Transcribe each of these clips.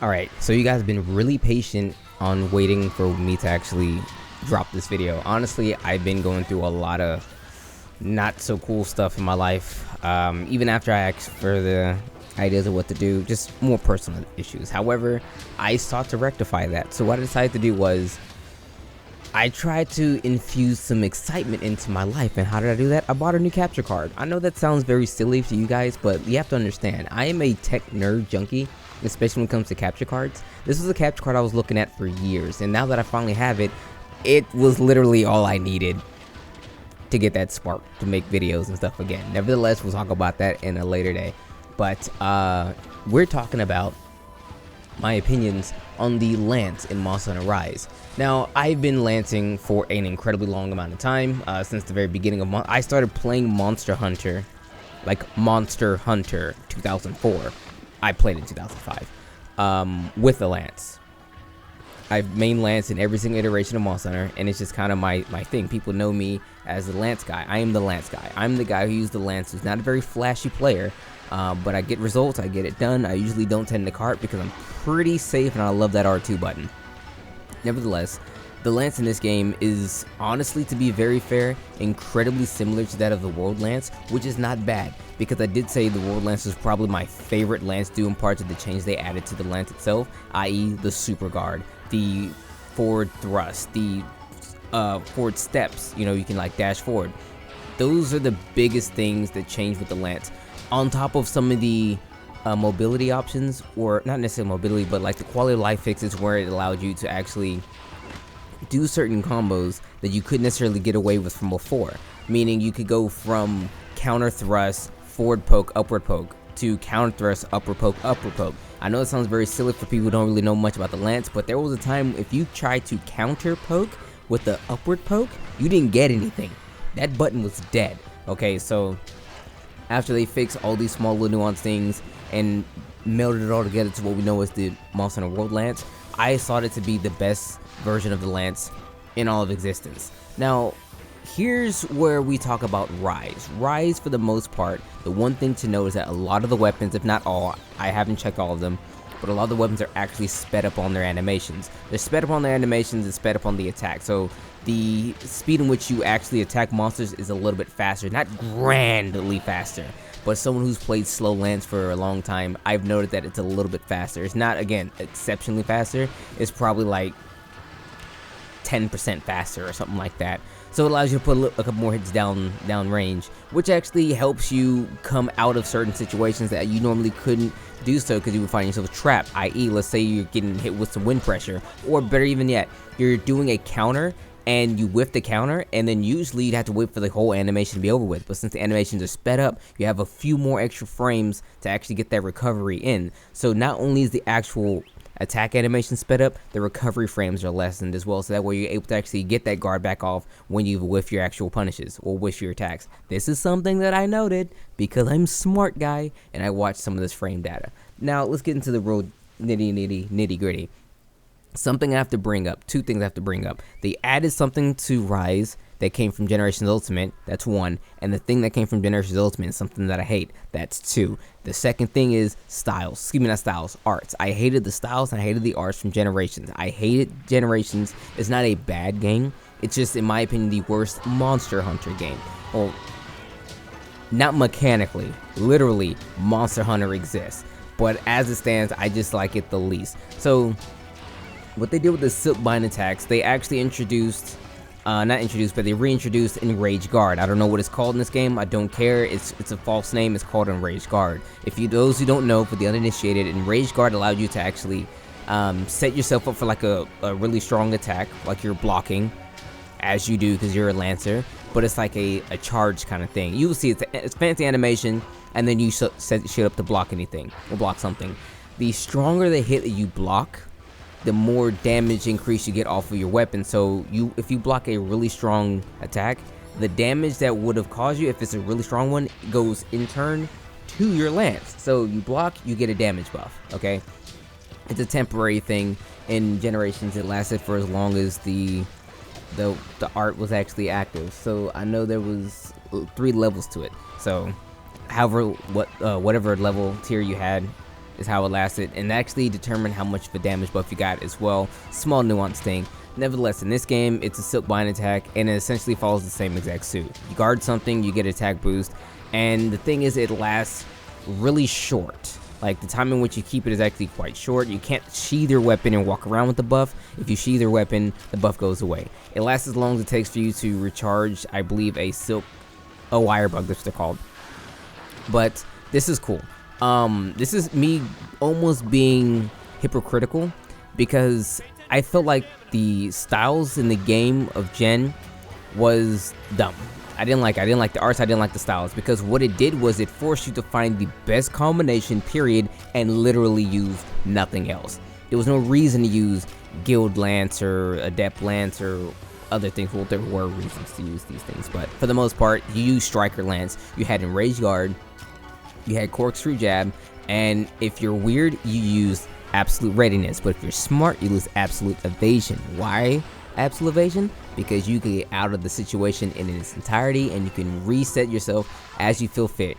Alright, so you guys have been really patient on waiting for me to actually drop this video. Honestly, I've been going through a lot of not so cool stuff in my life. Even after I asked for the ideas of what to do, just more personal issues. However, I sought to rectify that. So what I decided to do was I tried to infuse some excitement into my life. And how did I do that? I bought a new capture card. I know that sounds very silly to you guys, but you have to understand, I am a tech nerd junkie, especially when it comes to capture cards. This was a capture card I was looking at for years, and now that I finally have it, it was literally all I needed to get that spark to make videos and stuff again. Nevertheless, we'll talk about that in a later day. But we're talking about my opinions on the lance in Monster Hunter Rise. Now, I've been lancing for an incredibly long amount of time, since the very beginning of I started playing Monster Hunter, like Monster Hunter 2004. I played in 2005 with the lance. I've main lance in every single iteration of Monster Hunter, and it's just kind of my thing. People know me as the lance guy. I am the lance guy. I'm the guy who uses the lance, who's not a very flashy player, but I get results, I get it done. I usually don't tend to cart because I'm pretty safe, and I love that R2 button. Nevertheless, the lance in this game is, honestly, to be very fair, incredibly similar to that of the World Lance, which is not bad, because I did say the World Lance was probably my favorite lance due in part to the change they added to the lance itself, i.e. the super guard, the forward thrust, the forward steps, you know, you can like dash forward. Those are the biggest things that change with the lance, on top of some of the mobility options, or not necessarily mobility, but like the quality of life fixes where it allowed you to actually do certain combos that you couldn't necessarily get away with from before. Meaning you could go from counter thrust, forward poke, upward poke, to counter thrust, upward poke, upward poke. I know it sounds very silly for people who don't really know much about the lance, but there was a time if you tried to counter poke with the upward poke, you didn't get anything. That button was dead. Okay, so after they fixed all these small little nuanced things and melded it all together to what we know as the Monster Hunter World Lance, I thought it to be the best version of the lance in all of existence. Now, here's where we talk about Rise. Rise, for the most part, the one thing to know is that a lot of the weapons, if not all, I haven't checked all of them, but a lot of the weapons are actually sped up on their animations. They're sped up on their animations and sped up on the attack. So the speed in which you actually attack monsters is a little bit faster, not grandly faster, but someone who's played slow lance for a long time, I've noted that it's a little bit faster. It's not, again, exceptionally faster. It's probably like 10% faster or something like that. So it allows you to put a couple more hits down range, which actually helps you come out of certain situations that you normally couldn't do so because you would find yourself trapped, i.e. let's say you're getting hit with some wind pressure, or better even yet, you're doing a counter and you whiff the counter, and then usually you'd have to wait for the whole animation to be over with. But since the animations are sped up, you have a few more extra frames to actually get that recovery in. So not only is the actual attack animation sped up, the recovery frames are lessened as well, so that way you're able to actually get that guard back off when you whiff your actual punishes or whiff your attacks. This is something that I noted because I'm a smart guy and I watched some of this frame data. Now let's get into the real nitty gritty. Something I have to bring up, two things I have to bring up. They added something to Rise that came from Generations Ultimate, that's one, and the thing that came from Generations Ultimate is something that I hate, that's two. The second thing is styles, excuse me, not styles, arts. I hated the styles and I hated the arts from Generations. I hated Generations. It's not a bad game, it's just, in my opinion, the worst Monster Hunter game. Well, not mechanically, literally, Monster Hunter exists, but as it stands, I just like it the least. So what they did with the silk bind attacks, they actually introduced, not introduced, but they reintroduced Enraged Guard. I don't know what it's called in this game. I don't care. It's a false name. It's called Enraged Guard. Those who don't know, for the uninitiated, Enraged Guard allowed you to actually set yourself up for like a really strong attack, like you're blocking, as you do because you're a lancer. But it's like a charge kind of thing. You will see it's fancy animation, and then you set shit up to block anything or block something. The stronger the hit that you block, the more damage increase you get off of your weapon. So if you block a really strong attack, the damage that would have caused you, if it's a really strong one, goes in turn to your lance. So you block, you get a damage buff, okay? It's a temporary thing. In Generations, it lasted for as long as the art was actually active. So I know there was 3 levels to it. So however, whatever level tier you had, is how it lasted, and actually determined how much of a damage buff you got as well. Small nuance thing. Nevertheless, in this game, it's a silk bind attack, and it essentially follows the same exact suit. You guard something, you get attack boost, and the thing is, it lasts really short. Like, the time in which you keep it is actually quite short. You can't sheathe your weapon and walk around with the buff. If you sheathe your weapon, the buff goes away. It lasts as long as it takes for you to recharge, I believe, a wire bug, that's what they're called. But this is cool. This is me almost being hypocritical, because I felt like the styles in the game of Gen was dumb. I didn't like the arts, I didn't like the styles, because what it did was it forced you to find the best combination, period, and literally use nothing else. There was no reason to use Guild Lance or Adept Lance or other things. Well, there were reasons to use these things, but for the most part, you use Striker Lance, you had Enraged Guard, you had Corkscrew Jab, and if you're weird, you use Absolute Readiness, but if you're smart, you lose Absolute Evasion. Why Absolute Evasion? Because you can get out of the situation in its entirety, and you can reset yourself as you feel fit.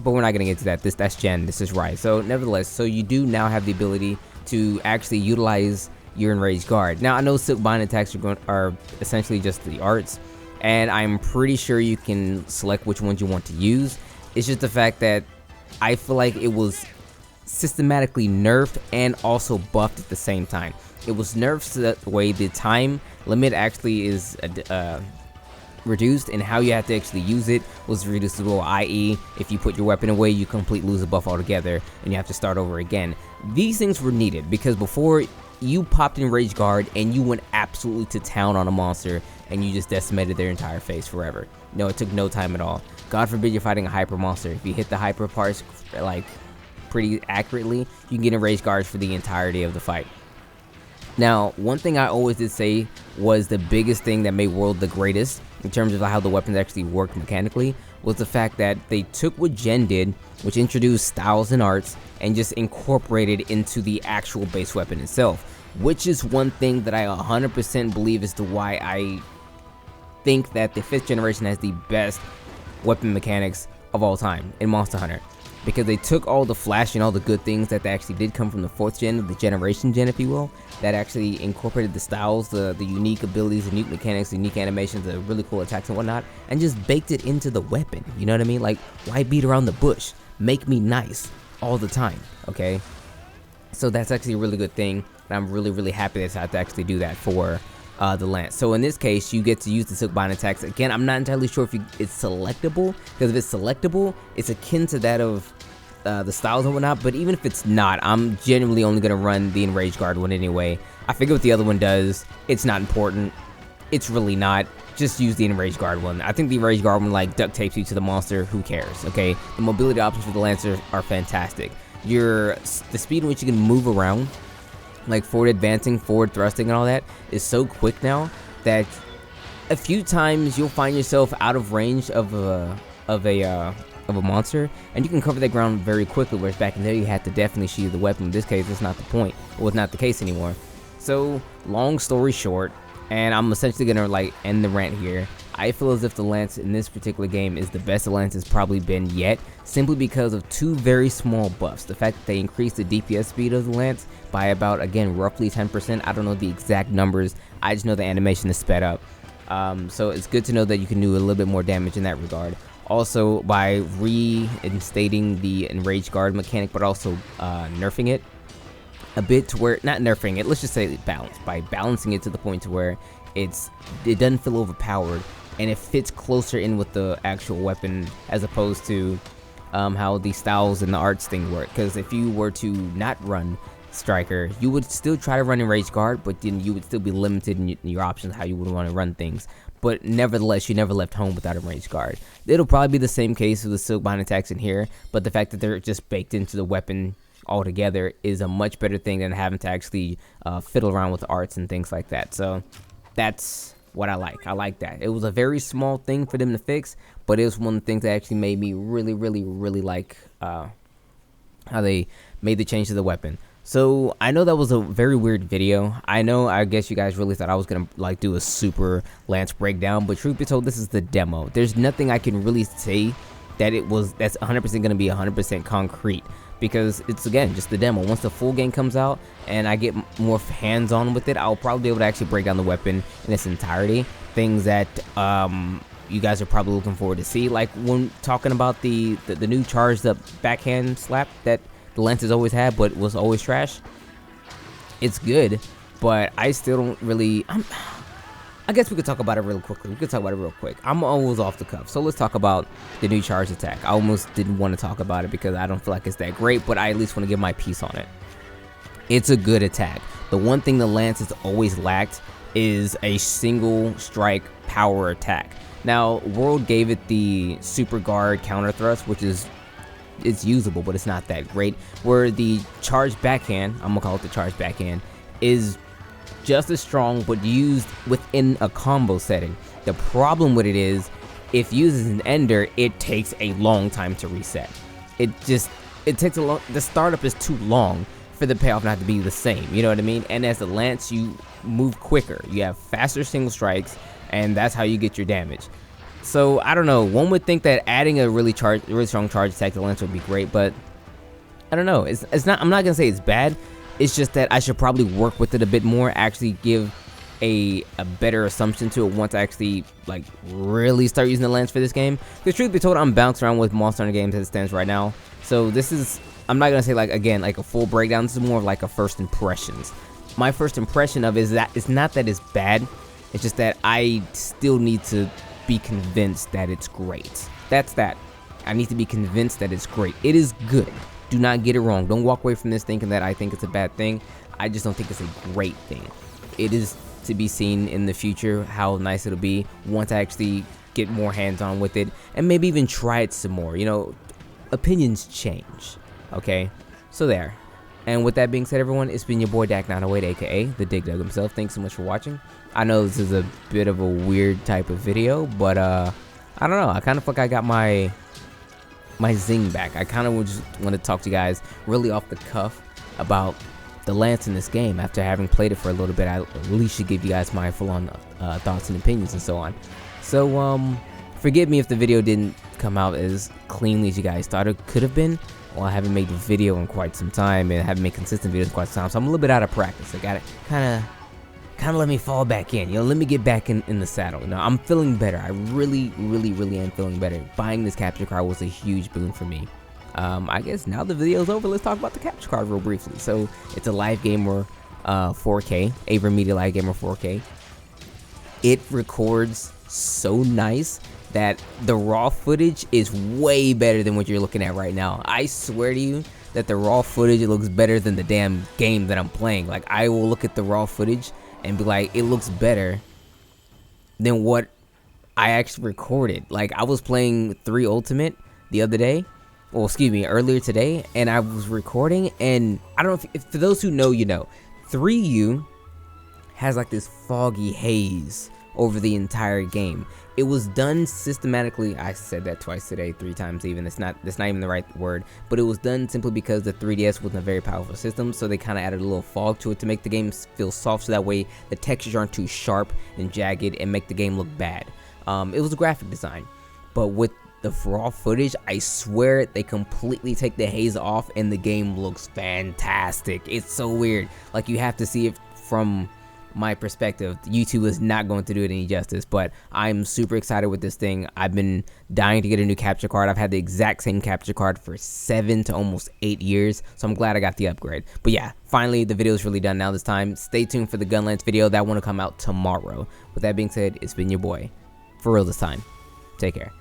But we're not gonna get to that. That's Gen. This is right. So nevertheless, so you do now have the ability to actually utilize your Enraged Guard. Now, I know silk bind attacks are essentially just the arts, and I'm pretty sure you can select which ones you want to use. It's just the fact that I feel like it was systematically nerfed and also buffed at the same time. It was nerfed so that way the time limit actually is reduced, and how you have to actually use it was reduced as well, i.e. if you put your weapon away, you completely lose a buff altogether and you have to start over again. These things were needed, because before, you popped in Rage Guard and you went absolutely to town on a monster and you just decimated their entire face forever. No, it took no time at all. God forbid you're fighting a hyper monster. If you hit the hyper parts like pretty accurately, you can get Enraged Guards for the entirety of the fight. Now, one thing I always did say was the biggest thing that made World the greatest in terms of how the weapons actually worked mechanically was the fact that they took what Gen did, which introduced styles and arts, and just incorporated into the actual base weapon itself, which is one thing that I 100% believe is to why I think that the 5th generation has the best weapon mechanics of all time in Monster Hunter. Because they took all the flash and all the good things that they actually did come from the 4th gen, the generation gen if you will, that actually incorporated the styles, the unique abilities, the unique mechanics, the unique animations, the really cool attacks and whatnot, and just baked it into the weapon. You know what I mean? Like, why beat around the bush? Make me nice all the time, okay? So that's actually a really good thing, and I'm really happy that I have to actually do that for the Lance. So in this case, you get to use the silk bind attacks. Again, I'm not entirely sure if it's selectable, because if it's selectable, it's akin to that of the styles and whatnot, but even if it's not, I'm genuinely only going to run the Enraged Guard one anyway. I forget what the other one does. It's not important. It's really not. Just use the Enraged Guard one. I think the Enraged Guard one like duct tapes you to the monster. Who cares, okay? The mobility options for the Lancer are fantastic. The speed in which you can move around, like forward advancing, forward thrusting and all that, is so quick now that a few times you'll find yourself out of range of a monster, and you can cover that ground very quickly, whereas back in there you had to definitely sheathe the weapon. In this case, it's not the point. Well, it's not the case anymore. So, long story short, and I'm essentially gonna like end the rant here, I feel as if the Lance in this particular game is the best the Lance has probably been yet, simply because of two very small buffs. The fact that they increased the DPS speed of the Lance by about, again, roughly 10%. I don't know the exact numbers, I just know the animation is sped up. So it's good to know that you can do a little bit more damage in that regard. Also, by reinstating the Enraged Guard mechanic, but also nerfing it a bit to where, not nerfing it, let's just say balance, by balancing it to the point to where it doesn't feel overpowered, and it fits closer in with the actual weapon, as opposed to how the styles and the arts thing work. Because if you were to not run Striker, you would still try to run Enraged Guard, but then you would still be limited in your options, how you would want to run things. But nevertheless, you never left home without a Enraged Guard. It'll probably be the same case with the silk bind attacks in here, but the fact that they're just baked into the weapon altogether is a much better thing than having to actually fiddle around with the arts and things like that. So that's what I like. I like that. It was a very small thing for them to fix, but it was one of the things that actually made me really like how they made the change to the weapon. So I know that was a very weird video. I guess you guys really thought I was gonna like do a super Lance breakdown, but truth be told, this is the demo. There's nothing I can really say that that's 100% gonna be 100% concrete. because it's, again, just the demo. Once the full game comes out and I get more hands-on with it, I'll probably be able to actually break down the weapon in its entirety. Things that you guys are probably looking forward to see, like when talking about the new charged up backhand slap that the Lance has always had but was always trash. It's good, but I still don't really... I guess we could talk about it real quick. I'm always off the cuff, so let's talk about the new charge attack. I almost didn't want to talk about it because I don't feel like it's that great, but I at least want to give my piece on it. It's a good attack. The one thing the Lance has always lacked is a single strike power attack. Now, World gave it the super guard counter thrust, which is, it's usable, but it's not that great. Where the charge backhand, I'm gonna call it the charge backhand, is just as strong but used within a combo setting. The problem with it is, if used as an ender, it takes a long time to reset. It takes a long, the startup is too long for the payoff not to be the same, you know what I mean? And as the Lance, you move quicker, you have faster single strikes, and that's how you get your damage. So I don't know, one would think that adding a really strong charge attack to the Lance would be great, but I don't know. It's not, I'm not gonna say it's bad. It's just that I should probably work with it a bit more, actually give a better assumption to it once I actually like really start using the Lance for this game. The truth be told, I'm bouncing around with Monster Hunter games as it stands right now. So this is, I'm not gonna say like, again, like a full breakdown. This is more of like a first impressions. My first impression of it is that it's not that it's bad. It's just that I still need to be convinced that it's great. That's that. I need to be convinced that it's great. It is good. Do not get it wrong. Don't walk away from this thinking that I think it's a bad thing. I just don't think it's a great thing. It is to be seen in the future how nice it'll be once I actually get more hands-on with it and maybe even try it some more. You know, opinions change. Okay? So there. And with that being said, everyone, it's been your boy Dak908, aka the Dig Dug himself. Thanks so much for watching. I know this is a bit of a weird type of video, but I don't know. I kind of feel like I got my zing back. I kind of just want to talk to you guys really off the cuff about the Lance in this game. After having played it for a little bit, I at least should give you guys my full-on thoughts and opinions and so on. So forgive me if the video didn't come out as cleanly as you guys thought it could have been. Well, I haven't made a video in quite some time and haven't made consistent videos in quite some time, so I'm a little bit out of practice. I gotta kind of let me fall back in, you know, let me get back in the saddle. Now, I'm feeling better. I really am feeling better. Buying this capture card was a huge boon for me. I guess now the video's over, let's talk about the capture card real briefly. So, it's a Live Gamer 4K, AverMedia Live Gamer 4K. It records so nice that the raw footage is way better than what you're looking at right now. I swear to you that the raw footage looks better than the damn game that I'm playing. Like, I will look at the raw footage and be like, it looks better than what I actually recorded. Like, I was playing 3 Ultimate the other day, well, excuse me, earlier today, and I was recording, and I don't know if for those who know, you know, 3U has like this foggy haze over the entire game. It was done systematically. I said that twice today, 3 times even. That's not even the right word, but it was done simply because the 3DS wasn't a very powerful system, so they kind of added a little fog to it to make the game feel soft, so that way the textures aren't too sharp and jagged and make the game look bad. It was a graphic design, but with the raw footage, I swear they completely take the haze off and the game looks fantastic. It's so weird. Like, you have to see it from my perspective. YouTube is not going to do it any justice, but I'm super excited with this thing. I've been dying to get a new capture card. I've had the exact same capture card for 7 to almost 8 years, so I'm glad I got the upgrade. But yeah, finally the video is really done now this time. Stay tuned for the gun lance video. That one will come out tomorrow. With that being said, it's been your boy for real this time. Take care.